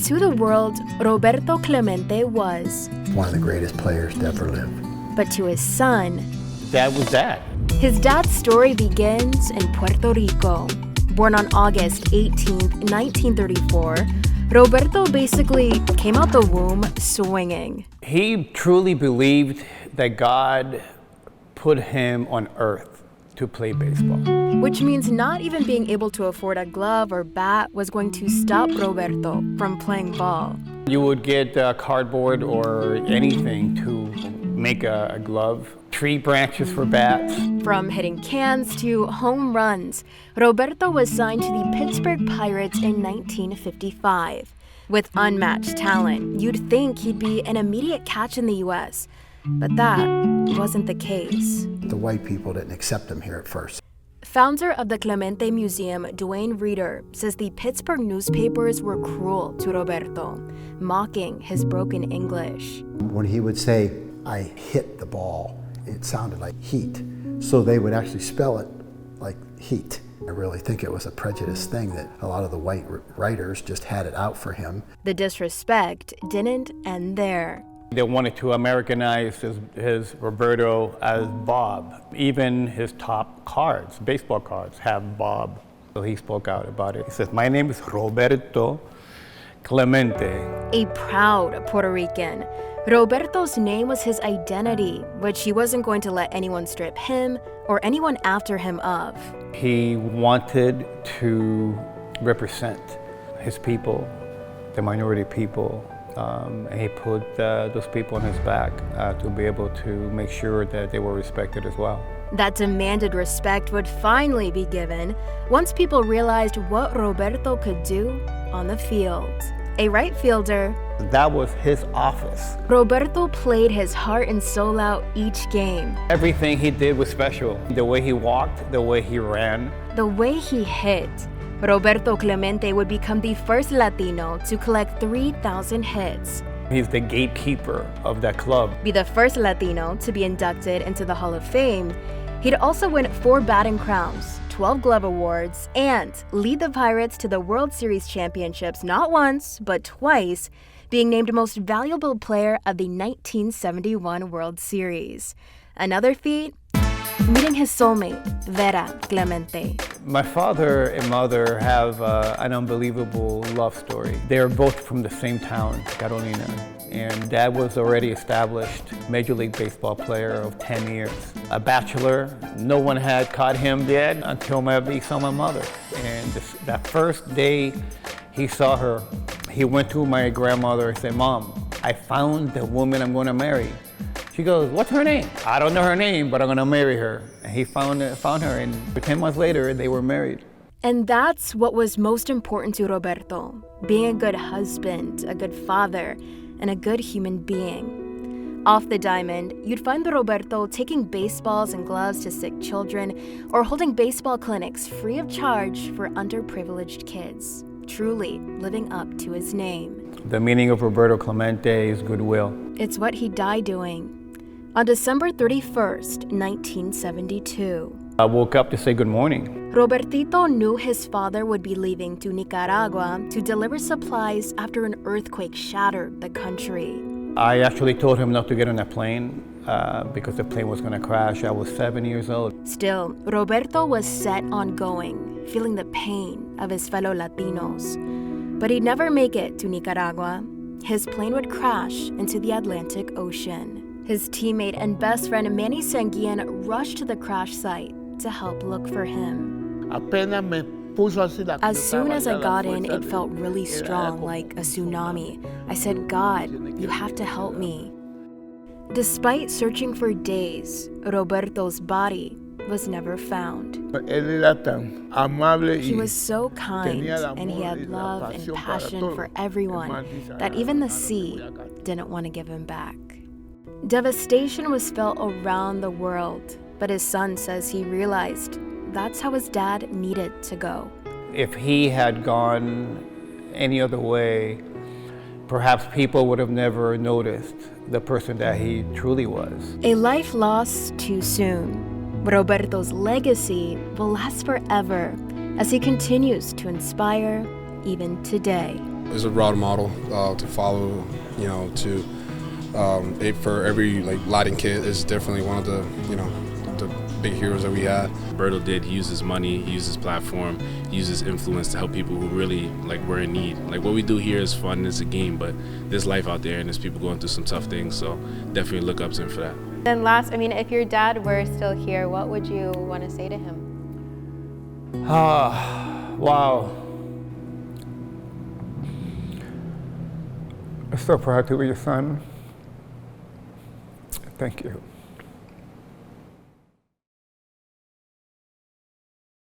To the world, Roberto Clemente was one of the greatest players to ever live. But to his son, Dad was dad. His dad's story begins in Puerto Rico. Born on August 18, 1934, Roberto basically came out the womb swinging. He truly believed that God put him on earth to play baseball. Which means not even being able to afford a glove or bat was going to stop Roberto from playing ball. You would get cardboard or anything to make a glove, tree branches for bats. From hitting cans to home runs, Roberto was signed to the Pittsburgh Pirates in 1955. With unmatched talent, you'd think he'd be an immediate catch in the U.S., but that wasn't the case. The white people didn't accept him here at first. Founder of the Clemente Museum, Dwayne Reeder, says the Pittsburgh newspapers were cruel to Roberto, mocking his broken English. When he would say, "I hit the ball," it sounded like heat. So they would actually spell it like heat. I really think it was a prejudiced thing that a lot of the white writers just had it out for him. The disrespect didn't end there. They wanted to Americanize his Roberto as Bob. Even his top cards, baseball cards, have Bob. So he spoke out about it. He says, "My name is Roberto Clemente." A proud Puerto Rican, Roberto's name was his identity, which he wasn't going to let anyone strip him or anyone after him of. He wanted to represent his people, the minority people, and he put those people on his back to be able to make sure that they were respected as well. That demanded respect would finally be given once people realized what Roberto could do on the field. A right fielder, that was his office. Roberto played his heart and soul out each game. Everything he did was special. The way he walked, the way he ran. The way he hit. Roberto Clemente would become the first Latino to collect 3,000 hits. He's the gatekeeper of that club. Be the first Latino to be inducted into the Hall of Fame. He'd also win 4 batting crowns, 12 glove awards, and lead the Pirates to the World Series championships not once, but twice, being named most valuable player of the 1971 World Series. Another feat? Meeting his soulmate, Vera Clemente. My father and mother have an unbelievable love story. They're both from the same town, Carolina, and Dad was already established Major League Baseball player of 10 years. A bachelor, no one had caught him yet until he saw my mother. And that first day he saw her, he went to my grandmother and said, "Mom, I found the woman I'm going to marry." She goes, "What's her name?" "I don't know her name, but I'm gonna marry her." And he found her, and 10 months later, they were married. And that's what was most important to Roberto, being a good husband, a good father, and a good human being. Off the diamond, you'd find Roberto taking baseballs and gloves to sick children or holding baseball clinics free of charge for underprivileged kids, truly living up to his name. The meaning of Roberto Clemente is goodwill. It's what he died doing. On December 31st, 1972. I woke up to say good morning. Robertito knew his father would be leaving to Nicaragua to deliver supplies after an earthquake shattered the country. I actually told him not to get on that plane because the plane was going to crash. I was 7 years old. Still, Roberto was set on going, feeling the pain of his fellow Latinos. But he'd never make it to Nicaragua. His plane would crash into the Atlantic Ocean. His teammate and best friend Manny Sanguillen rushed to the crash site to help look for him. As soon as I got in, it felt really strong, like a tsunami. I said, "God, you have to help me." Despite searching for days, Roberto's body was never found. He was so kind, and he had love and passion for everyone that even the sea didn't want to give him back. Devastation was felt around the world, but his son says he realized that's how his dad needed to go. If he had gone any other way, perhaps people would have never noticed the person that he truly was. A life lost too soon. Roberto's legacy will last forever as he continues to inspire even today. Is a role model to follow, you know, for every Latin kid is definitely one of the, you know, the big heroes that we had. Roberto did use his money, use his platform, use his influence to help people who really were in need. What we do here is fun, it's a game, but there's life out there and there's people going through some tough things, so definitely look up to him for that. Then last, I mean, if your dad were still here, what would you want to say to him? Wow. I'm so proud to be your son. Thank you.